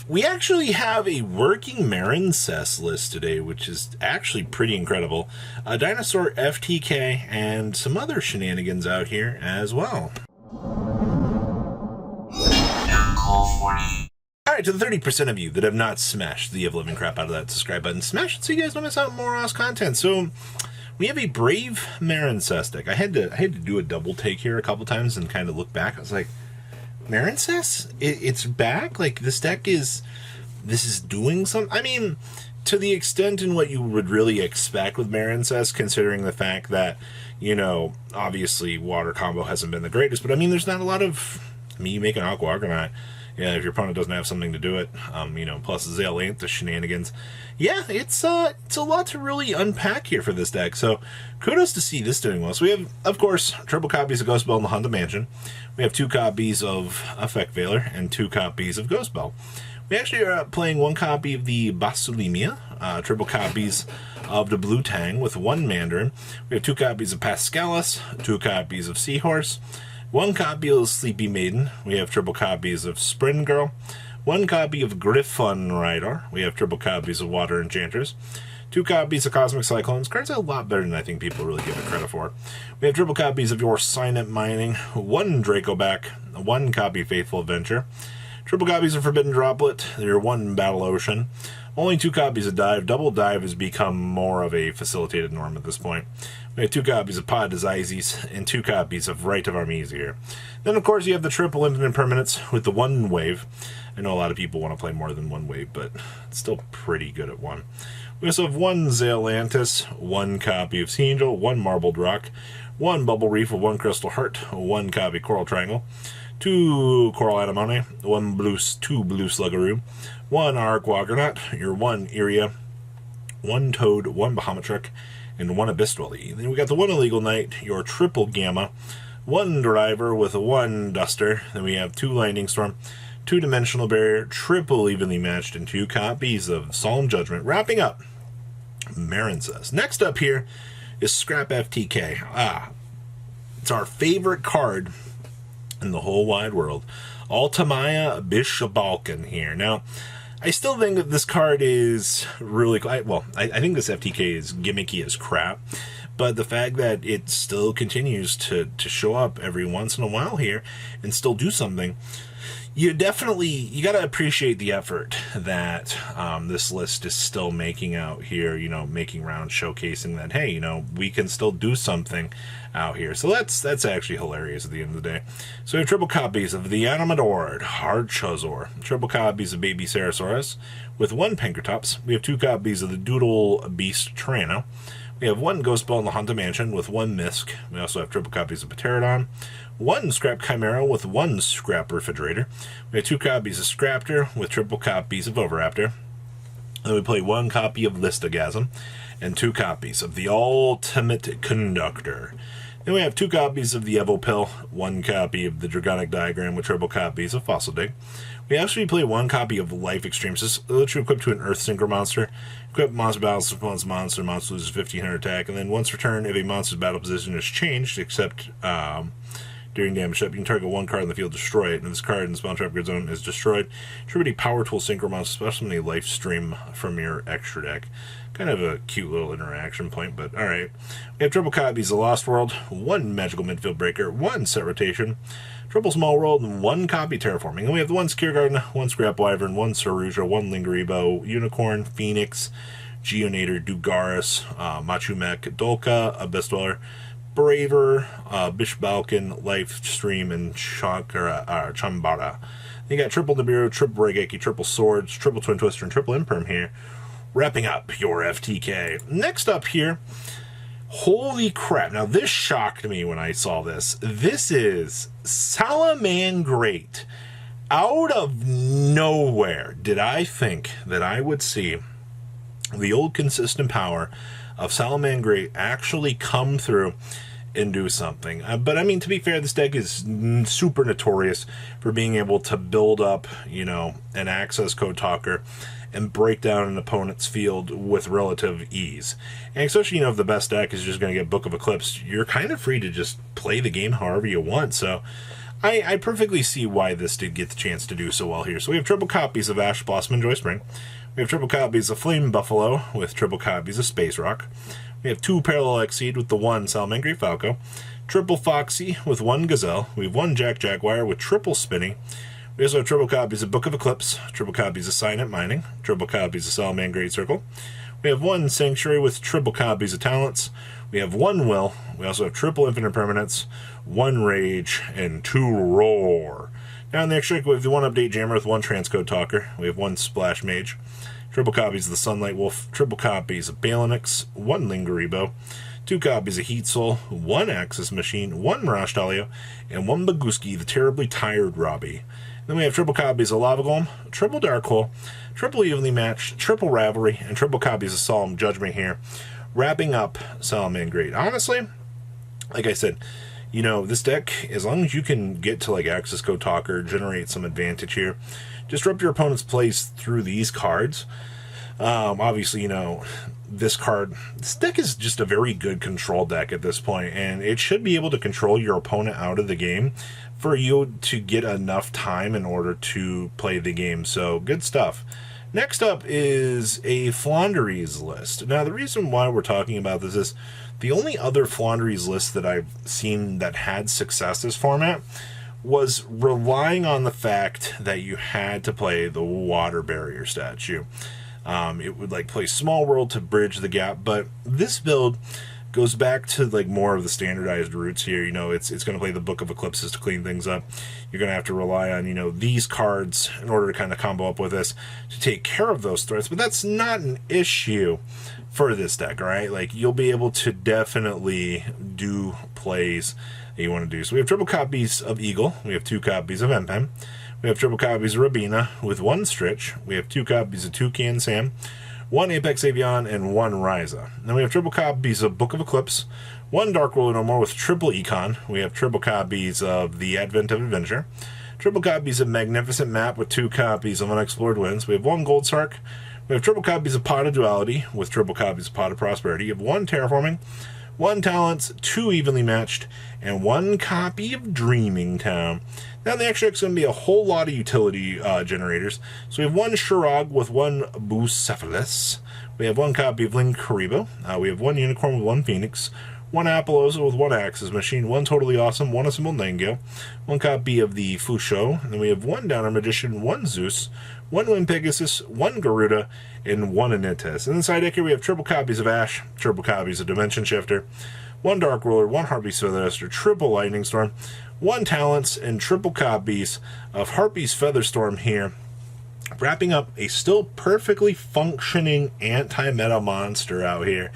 We actually have a working Marincess list today, which is actually pretty incredible. A dinosaur FTK and some other shenanigans out here as well. Alright, to the 30% of you that have not smashed the ever-living crap out of that subscribe button, smash it so you guys don't miss out on more awesome content. So, we have a Brave Marincess deck. I had to do a double take here a couple times and kind of look back. I was like, Marincess? It's back? Like, this is doing something? I mean, to the extent in what you would really expect with Marincess, considering the fact that, you know, obviously water combo hasn't been the greatest, but I mean, there's not a lot of, I mean, you make an Aqua Argonaut. Yeah, if your opponent doesn't have something to do it, you know, plus the shenanigans. Yeah, it's a lot to really unpack here for this deck. So, kudos to see this doing well. So we have, of course, triple copies of Ghost Bell in the Haunted Mansion. We have 2 copies of Effect Veiler and 2 copies of Ghost Bell. We actually are playing 1 copy of the Basulimia, triple copies of the Blue Tang with 1 Mandarin. We have 2 copies of Pascalis, 2 copies of Seahorse, 1 copy of Sleepy Maiden. We have triple copies of Spring Girl. 1 copy of Griffon Rider. We have triple copies of Water Enchanters. 2 copies of Cosmic Cyclones. Cards are a lot better than I think people really give it credit for. We have triple copies of Your Signet Mining. 1 Dracoback. 1 copy of Faithful Adventure. Triple copies of Forbidden Droplet. Your 1 Battle Ocean. Only 2 copies of Dive. Double Dive has become more of a facilitated norm at this point. We have 2 copies of Pod Desises and 2 copies of Rite of Armies here. Then, of course, you have the triple infinite permanents with the 1 wave. I know a lot of people want to play more than 1 wave, but it's still pretty good at 1. We also have 1 Zealantis, 1 copy of Sea Angel, 1 Marbled Rock, 1 Bubble Reef with 1 Crystal Heart, 1 copy Coral Triangle, 2 Coral Anemone, 2 Blue Sluggeroo, 1 Arquagonaut, your 1 Iria, 1 Toad, 1 Bahamut, and 1 Abyss Dwelly. Then we got the 1 Illegal Knight, your triple Gamma, 1 Driver with 1 Duster. Then we have 2 Lightning Storm, 2 Dimensional Barrier, triple evenly matched, and 2 copies of Solemn Judgment. Wrapping up Marincess. Next up here is Scrap FTK. It's our favorite card in the whole wide world. Altamaya Bishabalkan here. Now, I still think that this card is really, well, I think this FTK is gimmicky as crap, but the fact that it still continues to show up every once in a while here and still do something, you gotta appreciate the effort that this list is still making out here, you know, making rounds showcasing that, hey, you know, we can still do something out here. So that's actually hilarious at the end of the day. So we have triple copies of the Animadord, Hardchazor, triple copies of Baby Sarasaurus with 1 Pankratops. We have 2 copies of the Doodle Beast Tyranno. We have 1 Ghost Bell in the Haunted Mansion with 1 Misk. We also have triple copies of Pterodon, 1 Scrap Chimera with 1 Scrap Refrigerator. We have 2 copies of Scraptor with triple copies of Overraptor. Then we play 1 copy of Listogasm and 2 copies of the Ultimate Conductor. Then we have 2 copies of the Evopill, 1 copy of the Dragonic Diagram with triple copies of Fossil Dig. We actually play 1 copy of Life Extremes. This lets you equip to an Earth Synchro monster. Equip monster battles opponent's monster loses 1500 attack, and then once per turn, if a monster's battle position is changed, except during damage up, you can target 1 card in the field, destroy it, and if this card in the Spawn Trap Grid Zone is destroyed, tribute a Power Tool Synchro monster, especially a Life Stream from your extra deck. Kind of a cute little interaction point, but alright. We have triple copies of Lost World, 1 Magical Midfield Breaker, 1 Set Rotation, triple Small World, and 1 copy Terraforming. And we have the 1 Secure Garden, 1 Scrap Wyvern, 1 Saruja, 1 Lingeribo, Unicorn, Phoenix, Geonator, Dugaris, Machumek, Dolka, Abyss Dweller, Braver, Bishbalkan, Life Stream, and Chambara. You got triple Nibiru, triple Regeki, triple Swords, triple Twin Twister, and triple Imperm here. Wrapping up your FTK. Next up here, holy crap. Now, this shocked me when I saw this. This is Salamangreat. Out of nowhere did I think that I would see the old consistent power of Salamangreat actually come through and do something. But, I mean, to be fair, this deck is super notorious for being able to build up, you know, an access code talker and break down an opponent's field with relative ease. And especially, you know, if the best deck is just going to get Book of Eclipse, you're kind of free to just play the game however you want. So I perfectly see why this did get the chance to do so well here. So we have triple copies of Ash Blossom and Joy Spring. We have triple copies of Flame Buffalo with triple copies of Space Rock. We have 2 Parallel Exceed with the 1 Salamangreat Falco. Triple Foxy with 1 Gazelle. We have 1 Jack Jaguar with triple Spinny. We also have triple copies of Book of Eclipse, triple copies of Signet Mining, triple copies of Salamangreat Circle. We have 1 Sanctuary with triple copies of Talents. We have 1 Will. We also have triple Infinite Permanence, 1 Rage, and 2 Roar. Now in the extra, we have the 1 Update Jammer with 1 Transcode Talker. We have 1 Splash Mage, triple copies of the Sunlight Wolf, triple copies of Balinix, 1 Lingeribo, 2 copies of Heat Soul, 1 Axis Machine, 1 Mirage Dahlia, and 1 Baguski, the Terribly Tired Robbie. Then we have triple copies of Lava Golem, triple Dark Hole, triple Evenly Matched, triple Ravelry, and triple copies of Solemn Judgment here, wrapping up Salamangreat. Honestly, like I said, you know, this deck, as long as you can get to like Access Code Talker, generate some advantage here, disrupt your opponent's plays through these cards. Obviously, you know, this deck is just a very good control deck at this point, and it should be able to control your opponent out of the game for you to get enough time in order to play the game. So, good stuff. Next up is a Flaunderies list. Now, the reason why we're talking about this is the only other Flaunderies list that I've seen that had success this format was relying on the fact that you had to play the Water Barrier statue. It would like play Small World to bridge the gap, but this build goes back to like more of the standardized routes here. You know, it's going to play the Book of Eclipses to clean things up. You're going to have to rely on, you know, these cards in order to kind of combo up with this to take care of those threats, but that's not an issue for this deck, all right? Like, you'll be able to definitely do plays that you want to do. So we have triple copies of Eagle. We have 2 copies of Empen. We have triple copies of Rabina with 1 Stritch. We have 2 copies of Toucan Sam, 1 Apex Avian, and 1 Ryza. Then we have triple copies of Book of Eclipse, 1 Dark Ruler No More with triple Econ. We have triple copies of The Advent of Adventure, triple copies of Magnificent Map with 2 copies of Unexplored Winds. We have 1 Gold Sark. We have triple copies of Pot of Duality with triple copies of Pot of Prosperity. You have 1 Terraforming, 1 Talents, 2 Evenly Matched, and 1 copy of Dreaming Town. Now in the extra deck is going to be a whole lot of utility generators. So we have 1 Shirog with 1 Bucephalus. We have 1 copy of Lingeribo. We have 1 Unicorn with 1 Phoenix, 1 Apollosa with 1 Axis Machine, 1 Totally Awesome, 1 Assembled Nightingale, 1 copy of the Fusho, and then we have 1 Downer Magician, 1 Zeus, 1 Wind Pegasus, 1 Garuda, and 1 Anittes. And inside deck here we have triple copies of Ash, triple copies of Dimension Shifter, 1 Dark Ruler, 1 Harpy's Featherduster, triple Lightning Storm, 1 Talents, and triple copies of Harpy's Featherstorm here, wrapping up a still perfectly functioning anti-meta monster out here.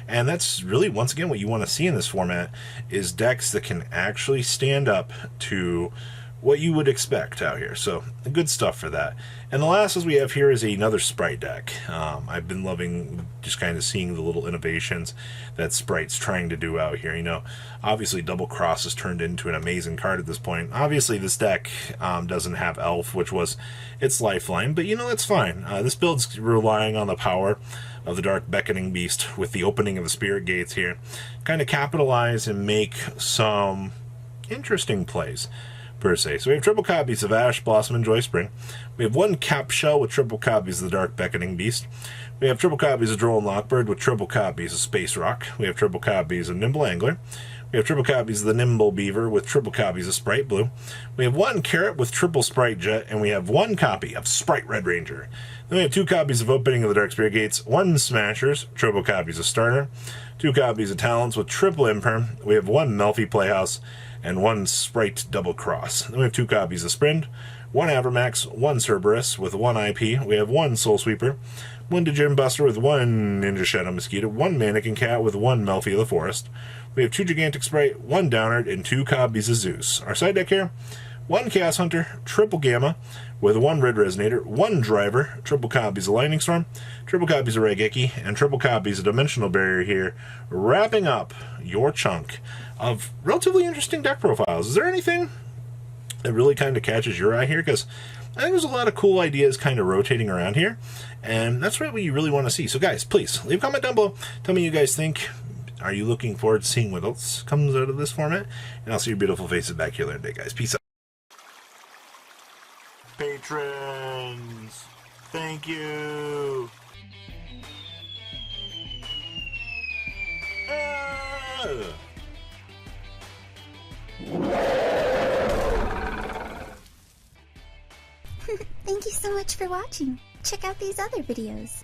And that's really, once again, what you want to see in this format is decks that can actually stand up to what you would expect out here. So, good stuff for that. And the last as we have here is another Sprite deck. I've been loving just kind of seeing the little innovations that Sprite's trying to do out here. You know, obviously Double Cross has turned into an amazing card at this point. Obviously this deck doesn't have Elf, which was its lifeline, but you know, that's fine. This build's relying on the power of the Dark Beckoning Beast with the opening of the Spirit Gates here. Kind of capitalize and make some interesting plays, per se. So we have triple copies of Ash, Blossom, and Joy Spring. We have 1 Cap Shell with triple copies of the Dark Beckoning Beast. We have triple copies of Droll and Lockbird with triple copies of Space Rock. We have triple copies of Nimble Angler. We have triple copies of the Nimble Beaver with triple copies of Sprite Blue. We have 1 Carrot with triple Sprite Jet, and we have 1 copy of Sprite Red Ranger. Then we have 2 copies of Opening of the Dark Spirit Gates, 1 Smashers, triple copies of Starter, 2 copies of Talents with triple Imperm. We have 1 Melfi Playhouse, and 1 Sprite Double Cross. Then we have 2 copies of Sprint, 1 Avermax, 1 Cerberus with 1 IP. We have 1 Soul Sweeper, 1 Djinn Buster with 1 Ninja Shadow Mosquito, 1 Mannequin Cat with 1 Melfi of the Forest. We have 2 Gigantic Sprite, 1 Downard, and 2 copies of Zeus. Our side deck here, 1 Chaos Hunter, triple Gamma with 1 Red Resonator, 1 Driver, triple copies of Lightning Storm, triple copies of Raigeki, and triple copies of Dimensional Barrier here, wrapping up your chunk of relatively interesting deck profiles. Is there anything that really kind of catches your eye here? Because I think there's a lot of cool ideas kind of rotating around here, and that's what you really want to see. So guys, please leave a comment down below. Tell me what you guys think. Are you looking forward to seeing what else comes out of this format? And I'll see your beautiful faces back here later today, guys. Peace out. patrons. Thank you. Thank you so much for watching. Check out these other videos.